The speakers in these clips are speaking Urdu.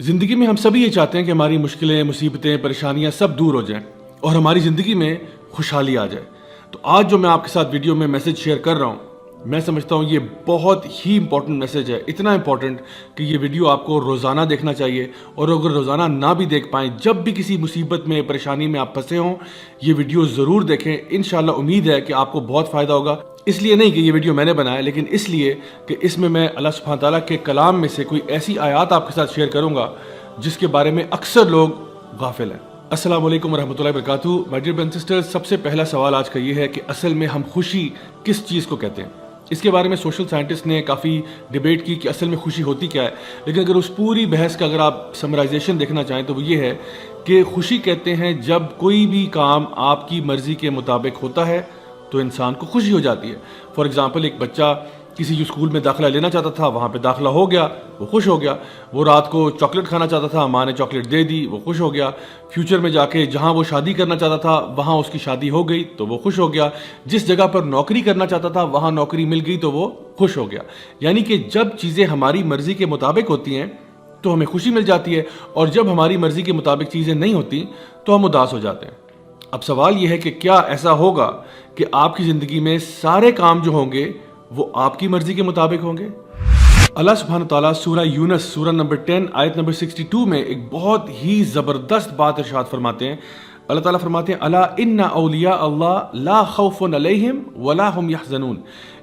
زندگی میں ہم سبھی یہ چاہتے ہیں کہ ہماری مشکلیں، مصیبتیں، پریشانیاں سب دور ہو جائیں اور ہماری زندگی میں خوشحالی آ جائے۔ تو آج جو میں آپ کے ساتھ ویڈیو میں میسج شیئر کر رہا ہوں، میں سمجھتا ہوں یہ بہت ہی امپورٹنٹ میسج ہے، اتنا امپورٹنٹ کہ یہ ویڈیو آپ کو روزانہ دیکھنا چاہیے، اور اگر روزانہ نہ بھی دیکھ پائیں، جب بھی کسی مصیبت میں، پریشانی میں آپ پھنسے ہوں، یہ ویڈیو ضرور دیکھیں۔ انشاءاللہ امید ہے کہ آپ کو بہت فائدہ ہوگا۔ اس لیے نہیں کہ یہ ویڈیو میں نے بنایا، لیکن اس لیے کہ اس میں اللہ سبحانہ تعالیٰ کے کلام میں سے کوئی ایسی آیات آپ کے ساتھ شیئر کروں گا جس کے بارے میں اکثر لوگ غافل ہیں۔ السلام علیکم ورحمۃ اللہ وبرکاتہ۔ My dear brothers and sisters, سب سے پہلا سوال آج کا یہ ہے کہ اصل میں ہم خوشی کس چیز کو کہتے ہیں؟ اس کے بارے میں سوشل سائنٹسٹ نے کافی ڈیبیٹ کی کہ اصل میں خوشی ہوتی کیا ہے، لیکن اگر اس پوری بحث کا اگر آپ سمرائزیشن دیکھنا چاہیں تو وہ یہ ہے کہ خوشی کہتے ہیں جب کوئی بھی کام آپ کی مرضی کے مطابق ہوتا ہے تو انسان کو خوشی ہو جاتی ہے۔ فار ایگزامپل، ایک بچہ کسی جو اسکول میں داخلہ لینا چاہتا تھا، وہاں پہ داخلہ ہو گیا، وہ خوش ہو گیا۔ وہ رات کو چاکلیٹ کھانا چاہتا تھا، ماں نے چاکلیٹ دے دی، وہ خوش ہو گیا۔ فیوچر میں جا کے جہاں وہ شادی کرنا چاہتا تھا وہاں اس کی شادی ہو گئی تو وہ خوش ہو گیا۔ جس جگہ پر نوکری کرنا چاہتا تھا وہاں نوکری مل گئی تو وہ خوش ہو گیا۔ یعنی کہ جب چیزیں ہماری مرضی کے مطابق ہوتی ہیں تو ہمیں خوشی مل جاتی ہے، اور جب ہماری مرضی کے مطابق چیزیں نہیں ہوتی تو ہم اداس ہو جاتے ہیں۔ اب سوال یہ ہے کہ کیا ایسا ہوگا کہ آپ کی زندگی میں سارے کام جو ہوں گے وہ آپ کی مرضی کے مطابق ہوں گے؟ اللہ سبحانہ تعالیٰ سورہ یونس سورہ نمبر 10 آیت نمبر 62 میں ایک بہت ہی زبردست بات ارشاد فرماتے ہیں۔ اللہ تعالیٰ فرماتے ہیں الا ان اولیاء اللہ لا خوف علیہم ولا هم یحزنون،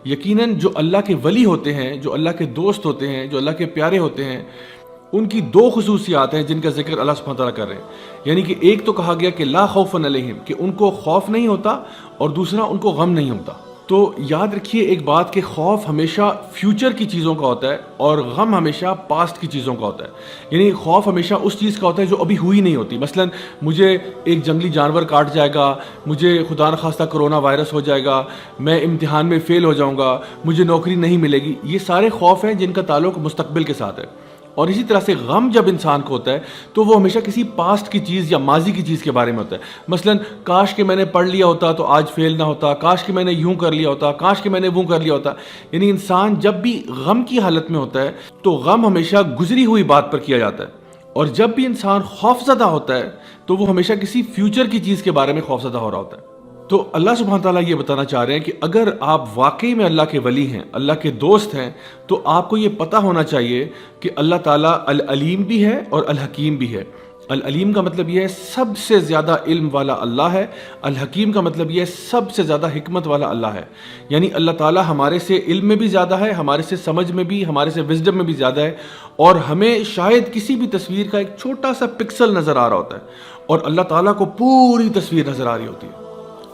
یقیناً جو اللہ کے ولی ہوتے ہیں، جو اللہ کے دوست ہوتے ہیں، جو اللہ کے پیارے ہوتے ہیں، ان کی دو خصوصیات ہیں جن کا ذکر اللہ سبحانہ تعالیٰ کر رہے ہیں۔ یعنی کہ ایک تو کہا گیا کہ لا خوف علیہم، کہ ان کو خوف نہیں ہوتا، اور دوسرا ان کو غم نہیں ہوتا۔ تو یاد رکھیے ایک بات کہ خوف ہمیشہ فیوچر کی چیزوں کا ہوتا ہے اور غم ہمیشہ پاسٹ کی چیزوں کا ہوتا ہے۔ یعنی خوف ہمیشہ اس چیز کا ہوتا ہے جو ابھی ہوئی نہیں ہوتی۔ مثلا مجھے ایک جنگلی جانور کاٹ جائے گا، مجھے خدا نخواستہ کرونا وائرس ہو جائے گا، میں امتحان میں فیل ہو جاؤں گا، مجھے نوکری نہیں ملے گی، یہ سارے خوف ہیں جن کا تعلق مستقبل کے ساتھ ہے۔ اور اسی طرح سے غم جب انسان کو ہوتا ہے تو وہ ہمیشہ کسی پاسٹ کی چیز یا ماضی کی چیز کے بارے میں ہوتا ہے۔ مثلا کاش کہ میں نے پڑھ لیا ہوتا تو آج فیل نہ ہوتا، کاش کہ میں نے یوں کر لیا ہوتا، کاش کہ میں نے وہ کر لیا ہوتا۔ یعنی انسان جب بھی غم کی حالت میں ہوتا ہے تو غم ہمیشہ گزری ہوئی بات پر کیا جاتا ہے، اور جب بھی انسان خوف زدہ ہوتا ہے تو وہ ہمیشہ کسی فیوچر کی چیز کے بارے میں خوف زدہ ہو رہا ہوتا ہے۔ تو اللہ سبحانہ تعالیٰ یہ بتانا چاہ رہے ہیں کہ اگر آپ واقعی میں اللہ کے ولی ہیں، اللہ کے دوست ہیں، تو آپ کو یہ پتہ ہونا چاہیے کہ اللہ تعالیٰ العلیم بھی ہے اور الحکیم بھی ہے۔ العلیم کا مطلب یہ ہے سب سے زیادہ علم والا اللہ ہے، الحکیم کا مطلب یہ ہے سب سے زیادہ حکمت والا اللہ ہے۔ یعنی اللہ تعالیٰ ہمارے سے علم میں بھی زیادہ ہے، ہمارے سے سمجھ میں بھی، ہمارے سے وزڈم میں بھی زیادہ ہے، اور ہمیں شاید کسی بھی تصویر کا ایک چھوٹا سا پکسل نظر آ رہا ہوتا ہے، اور اللہ تعالیٰ کو پوری تصویر نظر آ رہی ہوتی ہے۔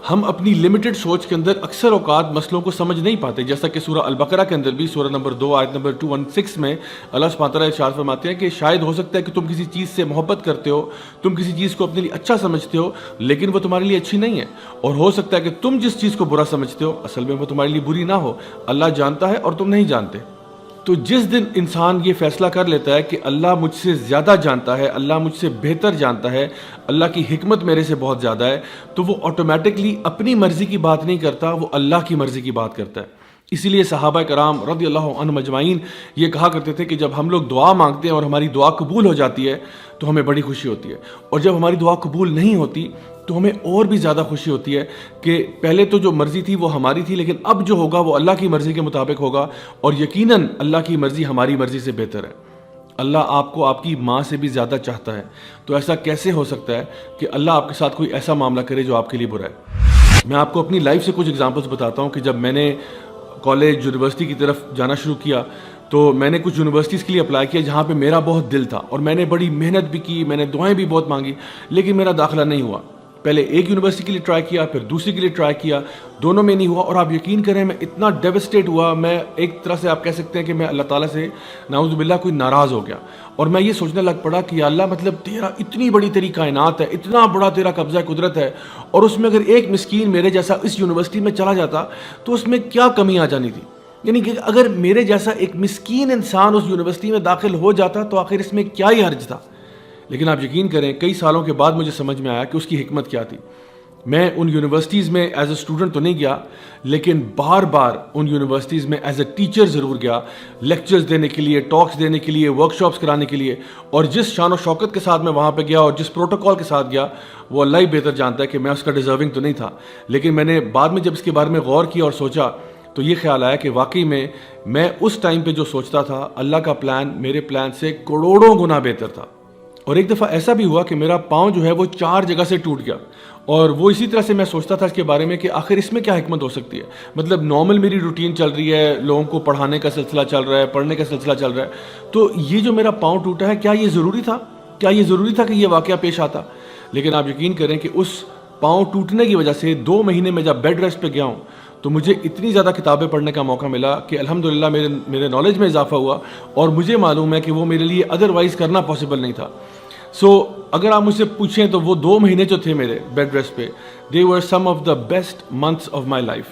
ہم اپنی لمیٹڈ سوچ کے اندر اکثر اوقات مسئلوں کو سمجھ نہیں پاتے، جیسا کہ سورہ البقرہ کے اندر بھی سورہ نمبر 2 آیت نمبر 216 میں اللہ سبحانہ تعالیٰ ارشاد فرماتے ہیں کہ شاید ہو سکتا ہے کہ تم کسی چیز سے محبت کرتے ہو، تم کسی چیز کو اپنے لیے اچھا سمجھتے ہو، لیکن وہ تمہارے لیے اچھی نہیں ہے، اور ہو سکتا ہے کہ تم جس چیز کو برا سمجھتے ہو اصل میں وہ تمہارے لیے بری نہ ہو۔ اللہ جانتا ہے اور تم نہیں جانتے۔ تو جس دن انسان یہ فیصلہ کر لیتا ہے کہ اللہ مجھ سے زیادہ جانتا ہے، اللہ مجھ سے بہتر جانتا ہے، اللہ کی حکمت میرے سے بہت زیادہ ہے، تو وہ آٹومیٹکلی اپنی مرضی کی بات نہیں کرتا، وہ اللہ کی مرضی کی بات کرتا ہے۔ اسی لیے صحابہ کرام رضی اللہ عنہم اجمعین یہ کہا کرتے تھے کہ جب ہم لوگ دعا مانگتے ہیں اور ہماری دعا قبول ہو جاتی ہے تو ہمیں بڑی خوشی ہوتی ہے، اور جب ہماری دعا قبول نہیں ہوتی تو ہمیں اور بھی زیادہ خوشی ہوتی ہے کہ پہلے تو جو مرضی تھی وہ ہماری تھی، لیکن اب جو ہوگا وہ اللہ کی مرضی کے مطابق ہوگا، اور یقیناً اللہ کی مرضی ہماری مرضی سے بہتر ہے۔ اللہ آپ کو آپ کی ماں سے بھی زیادہ چاہتا ہے، تو ایسا کیسے ہو سکتا ہے کہ اللہ آپ کے ساتھ کوئی ایسا معاملہ کرے جو آپ کے لیے برا ہے؟ میں آپ کو اپنی لائف سے کچھ ایگزامپلس بتاتا ہوں کہ جب میں نے کالج یونیورسٹی کی طرف جانا شروع کیا تو میں نے کچھ یونیورسٹیز کے لیے اپلائی کیا جہاں پہ میرا بہت دل تھا، اور میں نے بڑی محنت بھی کی، میں نے دعائیں بھی بہت مانگی، لیکن میرا داخلہ نہیں ہوا۔ پہلے ایک یونیورسٹی کے لیے ٹرائی کیا، پھر دوسری کے لیے ٹرائی کیا، دونوں میں نہیں ہوا، اور آپ یقین کریں میں اتنا ڈیوسٹیٹ ہوا، میں ایک طرح سے آپ کہہ سکتے ہیں کہ میں اللہ تعالیٰ سے نعوذ باللہ کوئی ناراض ہو گیا، اور میں یہ سوچنے لگ پڑا کہ یا اللہ مطلب تیرا اتنی بڑی تیری کائنات ہے، اتنا بڑا تیرا قبضہ قدرت ہے، اور اس میں اگر ایک مسکین میرے جیسا اس یونیورسٹی میں چلا جاتا تو اس میں کیا کمی آ جانی تھی؟ یعنی کہ اگر میرے جیسا ایک مسکین انسان اس یونیورسٹی میں داخل ہو جاتا تو آخر اس میں کیا ہی حرج تھا؟ لیکن آپ یقین کریں کئی سالوں کے بعد مجھے سمجھ میں آیا کہ اس کی حکمت کیا تھی۔ میں ان یونیورسٹیز میں ایز اے اسٹوڈنٹ تو نہیں گیا، لیکن بار بار ان یونیورسٹیز میں ایز اے ٹیچر ضرور گیا، لیکچرز دینے کے لیے، ٹاکس دینے کے لیے، ورک شاپس کرانے کے لیے. اور جس شان و شوکت کے ساتھ میں وہاں پہ گیا اور جس پروٹوکول کے ساتھ گیا، وہ اللہ ہی بہتر جانتا ہے کہ میں اس کا ڈیزرونگ تو نہیں تھا. لیکن میں نے بعد میں جب اس کے بارے میں غور کیا اور سوچا تو یہ خیال آیا کہ واقعی میں اس ٹائم پہ جو سوچتا تھا، اللہ کا پلان میرے پلان سے کروڑوں گنا بہتر تھا. اور ایک دفعہ ایسا بھی ہوا کہ میرا پاؤں جو ہے وہ 4 جگہ سے ٹوٹ گیا، اور وہ اسی طرح سے میں سوچتا تھا اس کے بارے میں کہ آخر اس میں کیا حکمت ہو سکتی ہے. مطلب نارمل میری روٹین چل رہی ہے، لوگوں کو پڑھانے کا سلسلہ چل رہا ہے، پڑھنے کا سلسلہ چل رہا ہے، تو یہ جو میرا پاؤں ٹوٹا ہے، کیا یہ ضروری تھا؟ کیا یہ ضروری تھا کہ یہ واقعہ پیش آتا؟ لیکن آپ یقین کریں کہ اس پاؤں ٹوٹنے کی وجہ سے 2 مہینے میں جب بیڈ ریسٹ پہ گیا ہوں تو مجھے اتنی زیادہ کتابیں پڑھنے کا موقع ملا کہ الحمدللہ میرے نالج میں اضافہ ہوا، اور مجھے معلوم ہے کہ وہ میرے لیے ادروائز کرنا پاسبل نہیں تھا. اگر آپ مجھ سے پوچھیں تو وہ 2 مہینے جو تھے میرے بیڈ ریسٹ پہ، they were some of the best months of my life.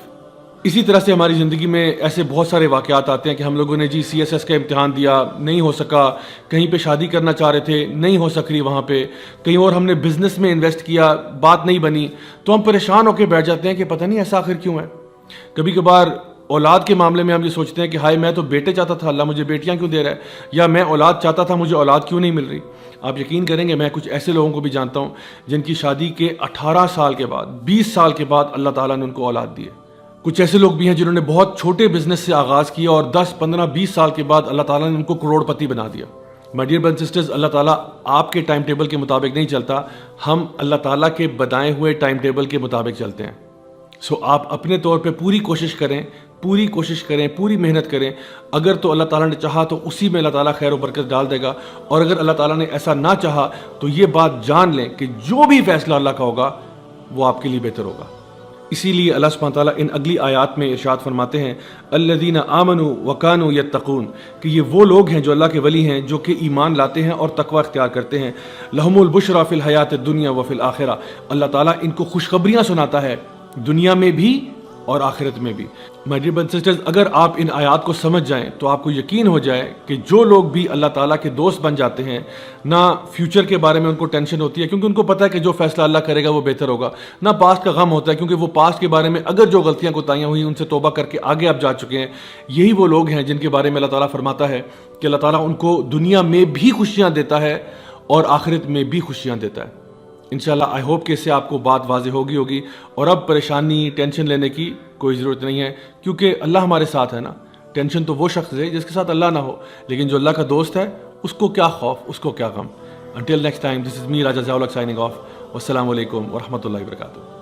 اسی طرح سے ہماری زندگی میں ایسے بہت سارے واقعات آتے ہیں کہ ہم لوگوں نے جی CSS کا امتحان دیا، نہیں ہو سکا، کہیں پہ شادی کرنا چاہ رہے تھے، نہیں ہو سک رہی وہاں پہ، کہیں اور ہم نے بزنس میں انویسٹ کیا، بات نہیں بنی، تو ہم پریشان ہو کے بیٹھ جاتے ہیں کہ پتہ نہیں ایسا آخر کیوں ہے. کبھی کبھار اولاد کے معاملے میں ہم یہ سوچتے ہیں کہ ہائے میں تو بیٹے چاہتا تھا، اللہ مجھے بیٹیاں کیوں دے رہا ہے، یا میں اولاد چاہتا تھا، مجھے اولاد کیوں نہیں مل رہی. آپ یقین کریں گے میں کچھ ایسے لوگوں کو بھی جانتا ہوں جن کی شادی کے 18 سال کے بعد، 20 سال کے بعد اللہ تعالیٰ نے ان کو اولاد دی ہے. کچھ ایسے لوگ بھی ہیں جنہوں نے بہت چھوٹے بزنس سے آغاز کیا اور 10 15 20 سال کے بعد اللہ تعالیٰ نے ان کو کروڑ پتی بنا دیا. My dear brothers and sisters, اللہ تعالیٰ آپ کے ٹائم ٹیبل کے مطابق نہیں چلتا، ہم اللہ تعالیٰ کے بتائے ہوئے ٹائم ٹیبل کے مطابق چلتے ہیں. آپ اپنے طور پہ پوری کوشش کریں، پوری محنت کریں. اگر تو اللہ تعالیٰ نے چاہا تو اسی میں اللہ تعالیٰ خیر و برکت ڈال دے گا، اور اگر اللہ تعالیٰ نے ایسا نہ چاہا تو یہ بات جان لیں کہ جو بھی فیصلہ اللہ کا ہوگا وہ آپ کے لیے بہتر ہوگا. اسی لیے اللہ سبحانہ تعالیٰ ان اگلی آیات میں ارشاد فرماتے ہیں الذین آمنوا وکانوا یتقون، کہ یہ وہ لوگ ہیں جو اللہ کے ولی ہیں، جو کہ ایمان لاتے ہیں اور تقوی اختیار کرتے ہیں. لہم البشریٰ فی الحیات الدنیا وفی الآخرہ، اللہ تعالیٰ ان کو خوشخبریاں سناتا ہے دنیا میں بھی اور آخرت میں بھی. مائی ڈیئر برادرز اینڈ سسٹرز، اگر آپ ان آیات کو سمجھ جائیں تو آپ کو یقین ہو جائے کہ جو لوگ بھی اللہ تعالیٰ کے دوست بن جاتے ہیں، نہ فیوچر کے بارے میں ان کو ٹینشن ہوتی ہے کیونکہ ان کو پتہ ہے کہ جو فیصلہ اللہ کرے گا وہ بہتر ہوگا، نہ پاسٹ کا غم ہوتا ہے کیونکہ وہ پاسٹ کے بارے میں اگر جو غلطیاں کوتاہیاں ہوئی ان سے توبہ کر کے آگے آپ جا چکے ہیں. یہی وہ لوگ ہیں جن کے بارے میں اللہ تعالیٰ فرماتا ہے کہ اللہ تعالیٰ ان کو دنیا میں بھی خوشیاں دیتا ہے اور آخرت میں بھی خوشیاں دیتا ہے. انشاءاللہ آئی ہوپ کہ اس سے آپ کو بات واضح ہوگی، اور اب پریشانی ٹینشن لینے کی کوئی ضرورت نہیں ہے کیونکہ اللہ ہمارے ساتھ ہے نا. ٹینشن تو وہ شخص ہے جس کے ساتھ اللہ نہ ہو، لیکن جو اللہ کا دوست ہے اس کو کیا خوف، اس کو کیا غم. Until next time, this is me Raja Zaulak signing off. والسلام علیکم ورحمۃ اللہ وبرکاتہ.